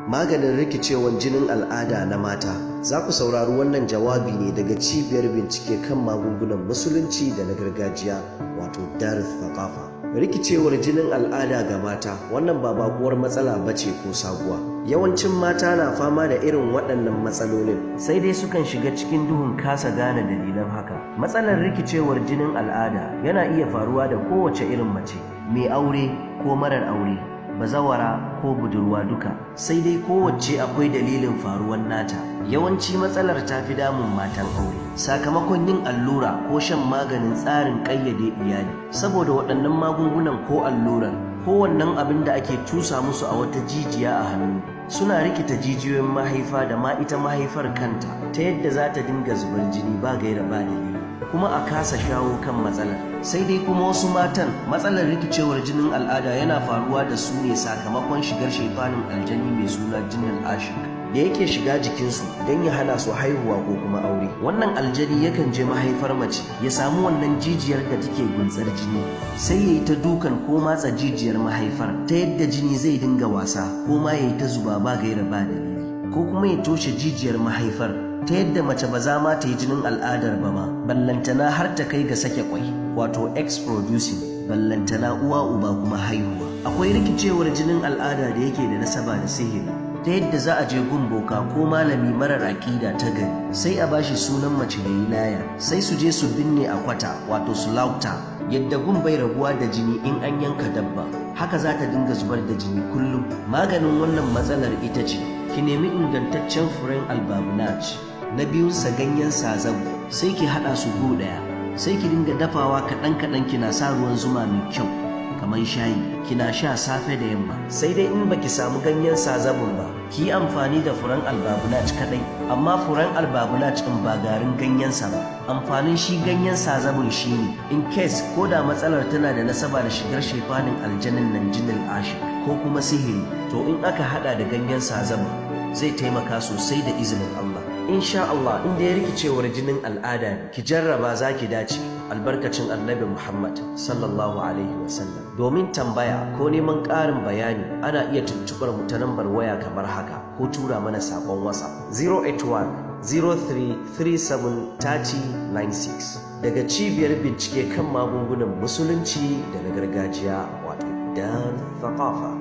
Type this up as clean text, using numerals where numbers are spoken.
Maganin rikicewar jinin al'ada na mata. Za ku saurari wannan jawabi ne daga cibiyar bincike kan magungunan musulunci da na gargajiya wato Darul Thaqafa. Rikicewar jinin al'ada ga mata wannan ba bakuwar matsala bace ko sabuwa. Yawancin mata na fama da irin waɗannan matsalolin, sai dai sukan shiga cikin duhun kasa gane dalilan haka. Matsalar rikicewar jinin al'ada yana iya faruwa da kowace irin mace, mai aure ko marar aure, bazawara ko budurwa duka, sai dai kowace akwai dalilin faruwan nata. Yawanci matsalar ta fi damun matan aure sakamakon yin allura ko shan maganin tsarin ƙayyade iyali. Saboda waɗannan magungunan ko alluran ko wannan abin da ake cusa musu a wata jijiya a hannu suna rikita jijiyoyin mahaifa da ma ita mahaifar kanta ta yadda za ta dinga zubar jini ba gaira ba dalili, kuma a kasa shawo kan matsalar. Sai dai kuma wasu matan matsalar rikicewar jinin al'ada yana faruwa da su ne sakamakon shigar shaifanin aljani mai suna jinnul ashik da yake shiga jikinsu don ya hana su haihuwa ko kuma aure. Wannan aljani yakan je mahaifar mace ya samu wannan jijiyar da take guntsar jini, sai ya yi ta dukan ko matsa jijiyar mahaifar ta yadda jini zai dinga wasa ko ma ya yi ta zuba ba gaira ba dalili, ko kuma ya toshe jijiyar mahaifar ta yadda mace ba za ma ta yi jinin al'adar ba ma, ballantana har ta kai ga sake kwai wato egg producing, ballantana uwa uba kuma haihuwa. Akwai rikicewar jinin al'ada da yake da nasaba da sihiri, ta yadda za a je gun boka ko malami marar aƙida ta gari, sai a bashi sunan mace da yi laya, sai su je su binne a kwata wato su lauta, yadda gun bai rabuwa da jini in an yanka dabba, haka za ta dinga zubar da jini kullum. Maganin wannan matsalar ita ce ki nemi ingantaccen furen albabunaj, na biyunsa ganyen sazabu, sai ki haɗa su gu ɗaya, sai ki dinga dafawa kaɗan-kaɗan, kina sa ruwan zuma mai kyau kamar shayi, kina sha safe da yamma. Sai dai in baki samu ganyen sazabun ba, ki yi amfani da furen albabunaj kadai, amma furen albabunaj din ba garin ganyensa ba. Amfanin shi ganyen sazabun shine in case ko da matsalar tana da nasaba da shigar shefanin aljanin nan jinnul ashik ko kuma sihiri, to in aka hada da ganyen sazabun zai taimaka sosai da izinin Allah. Insha Allah, in da ya rikicewar jinin al'ada ne, ki jarraba za ki dace albarkacin annabi Muhammad sallallahu alaihi wasallam. Domin tambaya ko neman ƙarin bayani ana iya tuntuɓar mu ta lambar waya kamar haka ko tura mana saƙon WhatsApp 081 03 37 30 96 daga cibiyar bincike kan magungunan musulunci da na gargajiya wato Darul Thaqafa.